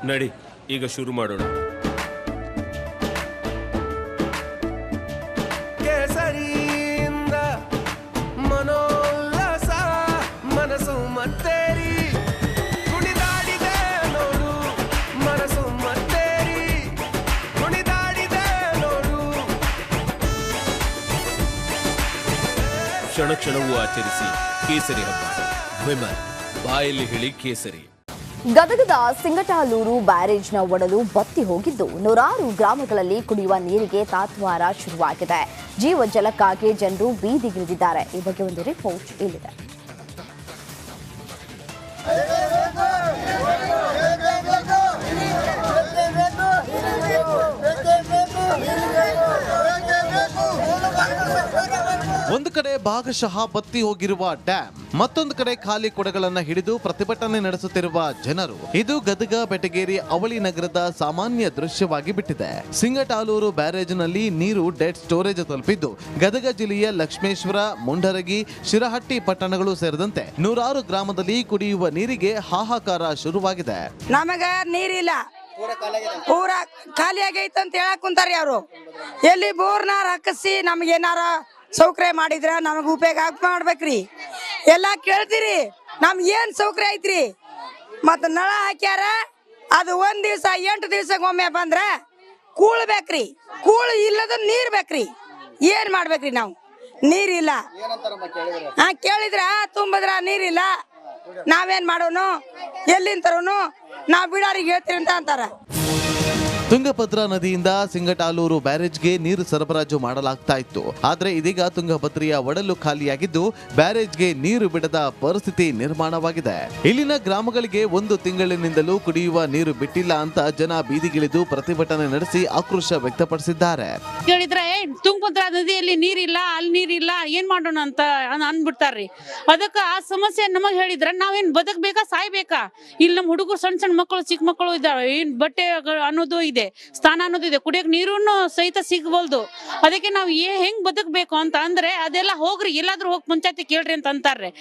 ನಡಿ ಈಗ ಶುರು ಮಾಡೋಣ. ಕೇಸರಿಯಿಂದ ಮನೋಲ್ಲಾಸ ಮನಸ್ಸು ಮತ್ತೇರಿ ಕುಣಿದಾಡಿದೆ ನೋಡು, ಮನಸ್ಸು ಮತ್ತೇರಿ ಕುಣಿದಾಡಿದೆ ನೋಡು. ಕ್ಷಣ ಕ್ಷಣವೂ ಆಚರಿಸಿ ಕೇಸರಿ ಹಬ್ಬ. ವಿಮಲ್ ಬಾಯಲ್ಲಿ ಹೇಳಿ ಕೇಸರಿ. ಗದಗದ ಸಿಂಗಟಾಲೂರು ಬ್ಯಾರೇಜ್ನ ಒಡಲು ಬತ್ತಿ ಹೋಗಿದ್ದು ನೂರಾರು ಗ್ರಾಮಗಳಲ್ಲಿ ಕುಡಿಯುವ ನೀರಿಗೆ ತಾತ್ವಾರ ಶುರುವಾಗಿದೆ. ಜೀವ ಜಲಕ್ಕಾಗಿ ಜನರು ಬೀದಿಗಿಳಿದಿದ್ದಾರೆ. ಈ ಬಗ್ಗೆ ಒಂದು ರಿಪೋರ್ಟ್ ಇಲ್ಲಿದೆ. ಒಂದು ಕಡೆ ಭಾಗಶಃ ಬತ್ತಿ ಹೋಗಿರುವ ಡ್ಯಾಂ, ಮತ್ತೊಂದು ಕಡೆ ಖಾಲಿ ಕೊಡೆಗಳನ್ನು ಹಿಡಿದು ಪ್ರತಿಭಟನೆ ನಡೆಸುತ್ತಿರುವ ಜನರು. ಇದು ಗದಗ, ಬೆಟಗೇರಿ, ಅವಳಿ ನಗರದ ಸಾಮಾನ್ಯ ದೃಶ್ಯವಾಗಿ ಬಿಟ್ಟಿದೆ. ಸಿಂಗಟಾಲೂರು ಬ್ಯಾರೇಜ್ನಲ್ಲಿ ನೀರು ಡೆಡ್ ಸ್ಟೋರೇಜ್ ತಲುಪಿದ್ದು ಗದಗ ಜಿಲ್ಲೆಯ ಲಕ್ಷ್ಮೇಶ್ವರ, ಮುಂಡರಗಿ, ಶಿರಹಟ್ಟಿ ಪಟ್ಟಣಗಳು ಸೇರಿದಂತೆ ನೂರಾರು ಗ್ರಾಮದಲ್ಲಿ ಕುಡಿಯುವ ನೀರಿಗೆ ಹಾಹಾಕಾರ ಶುರುವಾಗಿದೆ. ನಮಗ ನೀರಿಲ್ಲ, ಪೂರ ಖಾಲಿ ಆಗೈತೆ ಅಂತ ಹೇಳಕ್ ಕುಂತಾರಿ ಅವರು. ಎಲ್ಲಿ ಬೋರ್ನಾರ ಹಾಕಿಸಿ ನಮ್ಗೇನಾರ ಸೌಕರ್ಯ ಮಾಡಿದ್ರ ನಮಗ ಉಪಯೋಗ ಮಾಡ್ಬೇಕ್ರಿ. ಎಲ್ಲಾ ಕೇಳ್ತೀರಿ, ನಮ್ಗೆ ಏನ್ ಸೌಕರ್ಯ ಐತ್ರಿ? ಮತ್ತ ನಳ ಹಾಕ್ಯಾರ, ಅದು ಒಂದ್ ದಿವ್ಸ 8 ದಿವ್ಸಕ್ಕೊಮ್ಮೆ ಬಂದ್ರ ಕೂಳ್ಬೇಕ್ರಿ. ಕೂಳು ಇಲ್ಲದ ನೀರ್ ಬೇಕ್ರಿ. ಏನ್ ಮಾಡ್ಬೇಕ್ರಿ ನಾವು? ನೀರಿಲ್ಲ. ಕೇಳಿದ್ರ ತುಂಬಿದ್ರ ನೀರಿಲ್ಲ, ನಾವೇನ್ ಮಾಡೋನು? ಎಲ್ಲಿಂದ ತರೋನು? ನಾವ್ ಬಿಡಾರಿಗೆ ಹೇಳ್ತೀವಿ ಅಂತ ಅಂತಾರ. ತುಂಗಭದ್ರಾ ನದಿಯಿಂದ ಸಿಂಗಟಾಲೂರು ಬ್ಯಾರೇಜ್ಗೆ ನೀರು ಸರಬರಾಜು ಮಾಡಲಾಗ್ತಾ ಇತ್ತು. ಆದ್ರೆ ಇದೀಗ ತುಂಗಭದ್ರೆಯ ಒಡಲು ಖಾಲಿಯಾಗಿದ್ದು ಬ್ಯಾರೇಜ್ಗೆ ನೀರು ಬಿಡದ ಪರಿಸ್ಥಿತಿ ನಿರ್ಮಾಣವಾಗಿದೆ. ಇಲ್ಲಿನ ಗ್ರಾಮಗಳಿಗೆ 1 ತಿಂಗಳಿನಿಂದಲೂ ಕುಡಿಯುವ ನೀರು ಬಿಟ್ಟಿಲ್ಲ ಅಂತ ಜನ ಬೀದಿಗಿಳಿದು ಪ್ರತಿಭಟನೆ ನಡೆಸಿ ಆಕ್ರೋಶ ವ್ಯಕ್ತಪಡಿಸಿದ್ದಾರೆ. ಕೇಳಿದ್ರೆ ತುಂಗಭದ್ರಾ ನದಿಯಲ್ಲಿ ನೀರಿಲ್ಲ, ಅಲ್ಲಿ ನೀರಿಲ್ಲ, ಏನ್ ಮಾಡೋಣ ಅಂತ ಅಂದ್ಬಿಡ್ತಾರ್ರಿ. ಅದಕ್ಕ ಆ ಸಮಸ್ಯೆ ನಮಗ್ ಹೇಳಿದ್ರ ನಾವೇನ್ ಬದುಕ್ಬೇಕಾ ಸಾಯ್ಬೇಕಾ? ಇಲ್ಲಿ ನಮ್ಮ ಹುಡುಗರು ಸಣ್ಣ ಸಣ್ಣ ಮಕ್ಕಳು, ಚಿಕ್ಕ ಮಕ್ಕಳು ಇದ್ದಾವೆ. ಏನ್ ಬಟ್ಟೆ ಅನ್ನೋದು ಇದೆ, ಸ್ಥಾನ ಅನ್ನೋದು ಇದೆ, ಕುಡಿಯಕ್ ನೀರು ಸಹಿತ ಸಿಗಬಹುದು. ಅದಕ್ಕೆ ನಾವು ಹೆಂಗ್ ಬದುಕಬೇಕು ಅಂತ ಅಂದ್ರೆ ಅದೆಲ್ಲ ಹೋಗ್ರಿ, ಎಲ್ಲಾದ್ರೂ ಹೋಗಿ ಪಂಚಾಯತಿ ಕೇಳ್ರಿ ಅಂತ ಅಂತಾರ್ರಿ.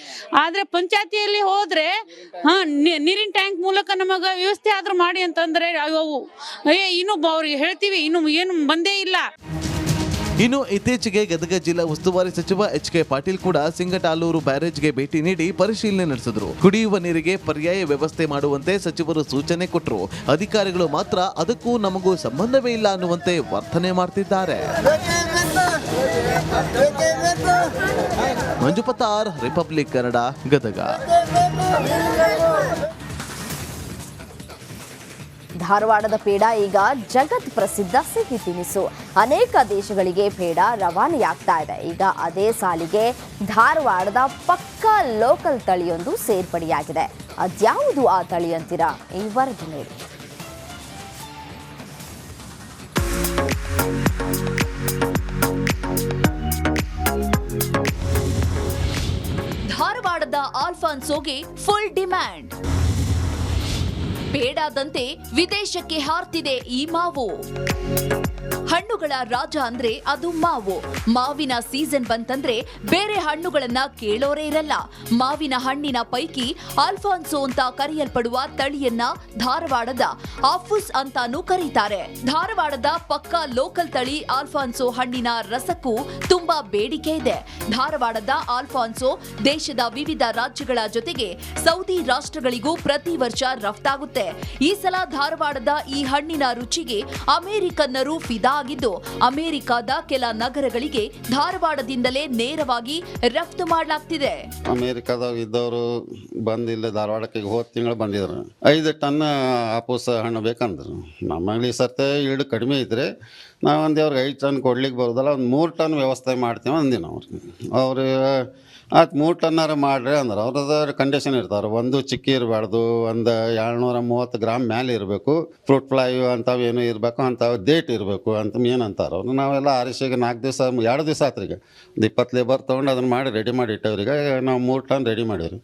ಆದ್ರೆ ಪಂಚಾಯತಿಯಲ್ಲಿ ಹೋದ್ರೆ ನೀರಿನ ಟ್ಯಾಂಕ್ ಮೂಲಕ ನಮಗ ವ್ಯವಸ್ಥೆ ಆದ್ರೂ ಮಾಡಿ ಅಂತಂದ್ರೆ ಇನ್ನು ಅವ್ರಿಗೆ ಹೇಳ್ತೀವಿ, ಇನ್ನು ಏನು ಬಂದೇ ಇಲ್ಲ. ಇನ್ನು ಇತ್ತೀಚೆಗೆ ಗದಗ ಜಿಲ್ಲಾ ಉಸ್ತುವಾರಿ ಸಚಿವ HK ಪಾಟೀಲ್ ಕೂಡ ಸಿಂಗಟಾಲೂರು ಬ್ಯಾರೇಜ್ಗೆ ಭೇಟಿ ನೀಡಿ ಪರಿಶೀಲನೆ ನಡೆಸಿದ್ರು. ಕುಡಿಯುವ ನೀರಿಗೆ ಪರ್ಯಾಯ ವ್ಯವಸ್ಥೆ ಮಾಡುವಂತೆ ಸಚಿವರು ಸೂಚನೆ ಕೊಟ್ಟರು. ಅಧಿಕಾರಿಗಳು ಮಾತ್ರ ಅದಕ್ಕೂ ನಮಗೂ ಸಂಬಂಧವೇ ಇಲ್ಲ ಅನ್ನುವಂತೆ ವರ್ತನೆ ಮಾಡ್ತಿದ್ದಾರೆ. ಮಂಜುಪತಾರ್, ರಿಪಬ್ಲಿಕ್ ಕನ್ನಡ, ಗದಗ. ಧಾರವಾಡದ ಪೇಡ ಈಗ ಜಗತ್ ಪ್ರಸಿದ್ಧ ಸಿಹಿ ತಿನಿಸು. ಅನೇಕ ದೇಶಗಳಿಗೆ ಪೇಡ ರವಾನೆಯಾಗ್ತಾ ಇದೆ. ಈಗ ಅದೇ ಸಾಲಿಗೆ ಧಾರವಾಡದ ಪಕ್ಕಾ ಲೋಕಲ್ ತಳಿಯೊಂದು ಸೇರ್ಪಡೆಯಾಗಿದೆ. ಅದ್ಯಾವುದು ಆ ತಳಿ ಅಂತೀರಾ? ಈ ವರದಿ ನೋಡಿ. ಧಾರವಾಡದ ಆಲ್ಫಾನ್ಸೋಗೆ ಫುಲ್ ಡಿಮ್ಯಾಂಡ್. ಪೇಡಾದಂತೆ ವಿದೇಶಕ್ಕೆ ಹಾರ್ತಿದೆ ಈ ಮಾವು. ಹಣ್ಣುಗಳ ರಾಜ ಅಂದ್ರೆ ಅದು ಮಾವು. ಮಾವಿನ ಸೀಸನ್ ಬಂತಂದ್ರೆ ಬೇರೆ ಹಣ್ಣುಗಳನ್ನ ಕೇಳೋರೇ ಇರಲ್ಲ. ಮಾವಿನ ಹಣ್ಣಿನ ಪೈಕಿ ಆಲ್ಫಾನ್ಸೋ ಅಂತ ಕರೆಯಲ್ಪಡುವ ತಳಿಯನ್ನ ಧಾರವಾಡದ ಆಫುಸ್ ಅಂತಾನೂ ಕರೀತಾರೆ. ಧಾರವಾಡದ ಪಕ್ಕಾ ಲೋಕಲ್ ತಳಿ ಆಲ್ಫಾನ್ಸೋ ಹಣ್ಣಿನ ರಸಕ್ಕೂ ತುಂಬಾ ಬೇಡಿಕೆ ಇದೆ. ಧಾರವಾಡದ ಆಲ್ಫಾನ್ಸೋ ದೇಶದ ವಿವಿಧ ರಾಜ್ಯಗಳ ಜೊತೆಗೆ ಸೌದಿ ರಾಷ್ಟ್ರಗಳಿಗೂ ಪ್ರತಿ ವರ್ಷ ರಫ್ತಾಗುತ್ತೆ. ಈ ಸಲ ಧಾರವಾಡದ ಈ ಹಣ್ಣಿನ ರುಚಿಗೆ ಅಮೆರಿಕನ್ನರು ಫಿದಾ ಆಗಿದ್ದು ಅಮೆರಿಕದ ಕೆಲ ನಗರಗಳಿಗೆ ಧಾರವಾಡದಿಂದಲೇ ನೇರವಾಗಿ ರಫ್ತು ಮಾಡಲಾಗ್ತಿದೆ. ಅಮೆರಿಕದಾಗ ಇದ್ದವರು ಬಂದಿಲ್ಲ ಧಾರವಾಡಕ್ಕೆ ಹೋದ ತಿಂಗಳು ಬಂದಿದ್ರು. 5 ಟನ್ ಆಪೂಸ ಹಣ್ಣು ಬೇಕಂದ್ರು. ನಮ್ಮಲ್ಲಿ ಸರ್ತೆ ಈಲ್ಡ್ ಕಡಿಮೆ ಇದ್ರೆ ನಾವೊಂದು ಅವ್ರಿಗೆ 5 ಟನ್ ಕೊಡ್ಲಿಕ್ಕೆ ಬರೋದಲ್ಲ, ಒಂದು 3 ಟನ್ ವ್ಯವಸ್ಥೆ ಮಾಡ್ತೀವಿ ಅಂದಿ ನಾವು. ಅವ್ರು ಆಯ್ತು 3 ಟನ್ನಾರ ಮಾಡ್ರಿ ಅಂದ್ರೆ ಅವ್ರದ್ದು ಕಂಡೀಷನ್ ಇರ್ತಾರೆ. ಒಂದು ಚಿಕ್ಕಿ ಇರಬಾರ್ದು, ಒಂದು 730 ಗ್ರಾಮ್ ಮೇಲೆ ಇರಬೇಕು, ಫ್ರೂಟ್ ಫ್ಲೈ ಅಂಥವು ಏನು ಇರಬೇಕು, ಅಂಥವು ಡೇಟ್ ಇರಬೇಕು ಅಂತ ಏನು ಅಂತಾರೆ ಅವ್ರು. ನಾವೆಲ್ಲ ಆರಿಸಿಗೆ 4 ದಿವಸ 2 ದಿವಸ ಆತ್ರೀಗ 20 ಲೇಬರ್ ತೊಗೊಂಡು ಅದನ್ನು ಮಾಡಿ ರೆಡಿ ಮಾಡಿ ಇಟ್ಟವ್ರಿಗೆ ನಾವು 3 ಟನ್ ರೆಡಿ ಮಾಡಿರಿ.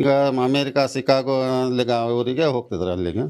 ಈಗ ಅಮೇರಿಕಾ ಶಿಕಾಗೋ ಅಲ್ಲಿಗೆ ಅವರಿಗೆ ಹೋಗ್ತಿದ್ರು ಅಲ್ಲಿಗೆ.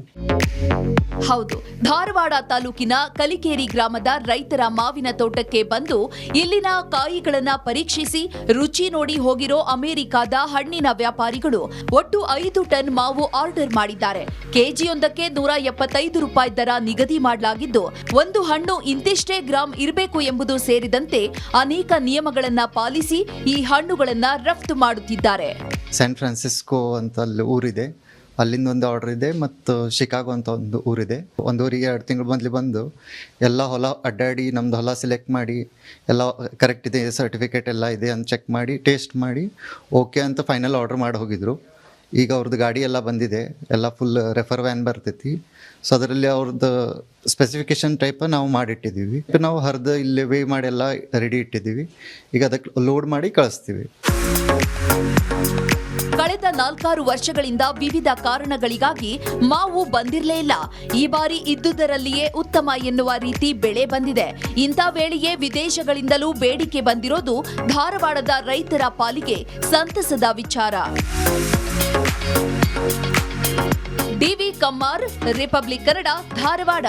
ಹೌದು, ಧಾರವಾಡ ತಾಲೂಕಿನ ಕಲಿಕೇರಿ ಗ್ರಾಮದ ರೈತರ ಮಾವಿನ ತೋಟಕ್ಕೆ ಬಂದು ಇಲ್ಲಿನ ಕಾಯಿಗಳನ್ನ ಪರೀಕ್ಷಿಸಿ ರುಚಿ ನೋಡಿ ಹೋಗಿರೋ ಅಮೆರಿಕಾದ ಹಣ್ಣಿನ ವ್ಯಾಪಾರಿಗಳು ಒಟ್ಟು 5 ಟನ್ ಮಾವು ಆರ್ಡರ್ ಮಾಡಿದ್ದಾರೆ. ಕೆಜಿಯೊಂದಕ್ಕೆ 175 ರೂಪಾಯಿ ದರ ನಿಗದಿ ಮಾಡಲಾಗಿದ್ದು, ಒಂದು ಹಣ್ಣು ಇಂತಿಷ್ಟೇ ಗ್ರಾಂ ಇರಬೇಕು ಎಂಬುದು ಸೇರಿದಂತೆ ಅನೇಕ ನಿಯಮಗಳನ್ನ ಪಾಲಿಸಿ ಈ ಹಣ್ಣುಗಳನ್ನ ರಫ್ತು ಮಾಡುತ್ತಿದ್ದಾರೆ. ಸ್ಯಾನ್ ಫ್ರಾನ್ಸಿಸ್ಕೋ ಅಂತ ಅಲ್ಲಿ ಊರಿದೆ, ಅಲ್ಲಿಂದ ಒಂದು ಆರ್ಡರ್ ಇದೆ, ಮತ್ತು ಶಿಕಾಗೋ ಅಂತ ಒಂದು ಊರಿದೆ. 1 ಊರಿಗೆ 2 ತಿಂಗಳು ಮೊದಲು ಬಂದು ಎಲ್ಲ ಹೊಲ ಅಡ್ಡಾಡಿ ನಮ್ಮದು ಹೊಲ ಸೆಲೆಕ್ಟ್ ಮಾಡಿ ಎಲ್ಲ ಕರೆಕ್ಟ್ ಇದೆ, ಸರ್ಟಿಫಿಕೇಟ್ ಎಲ್ಲ ಇದೆ ಅಂತ ಚೆಕ್ ಮಾಡಿ ಟೇಸ್ಟ್ ಮಾಡಿ ಓಕೆ ಅಂತ ಫೈನಲ್ ಆರ್ಡರ್ ಮಾಡಿ ಹೋಗಿದ್ರು. ಈಗ ಅವ್ರದ್ದು ಗಾಡಿ ಎಲ್ಲ ಬಂದಿದೆ, ಎಲ್ಲ ಫುಲ್ ರೆಫರ್ ವ್ಯಾನ್ ಬರ್ತೈತಿ. ಸೊ ಅದರಲ್ಲಿ ಅವ್ರದ್ದು ಸ್ಪೆಸಿಫಿಕೇಶನ್ ಟೈಪ್ ನಾವು ಮಾಡಿಟ್ಟಿದ್ದೀವಿ. ನಾವು ಹರಿದು ಇಲ್ಲಿ ವೇ ಮಾಡಿ ಎಲ್ಲ ರೆಡಿ ಇಟ್ಟಿದ್ದೀವಿ. ಈಗ ಅದಕ್ಕೆ ಲೋಡ್ ಮಾಡಿ ಕಳಿಸ್ತೀವಿ. ಕಳೆದ 4 ವರ್ಷಗಳಿಂದ ವಿವಿಧ ಕಾರಣಗಳಿಗಾಗಿ ಮಾವು ಬಂದಿರಲೇ ಇಲ್ಲ. ಈ ಬಾರಿ ಇದ್ದುದರಲ್ಲಿಯೇ ಉತ್ತಮ ಎನ್ನುವ ರೀತಿ ಬೆಳೆ ಬಂದಿದೆ. ಇಂಥ ವೇಳೆಯೇ ವಿದೇಶಗಳಿಂದಲೂ ಬೇಡಿಕೆ ಬಂದಿರೋದು ಧಾರವಾಡದ ರೈತರ ಪಾಲಿಗೆ ಸಂತಸದ ವಿಚಾರ. D V Kammar, Republic Kannada, Dharwad.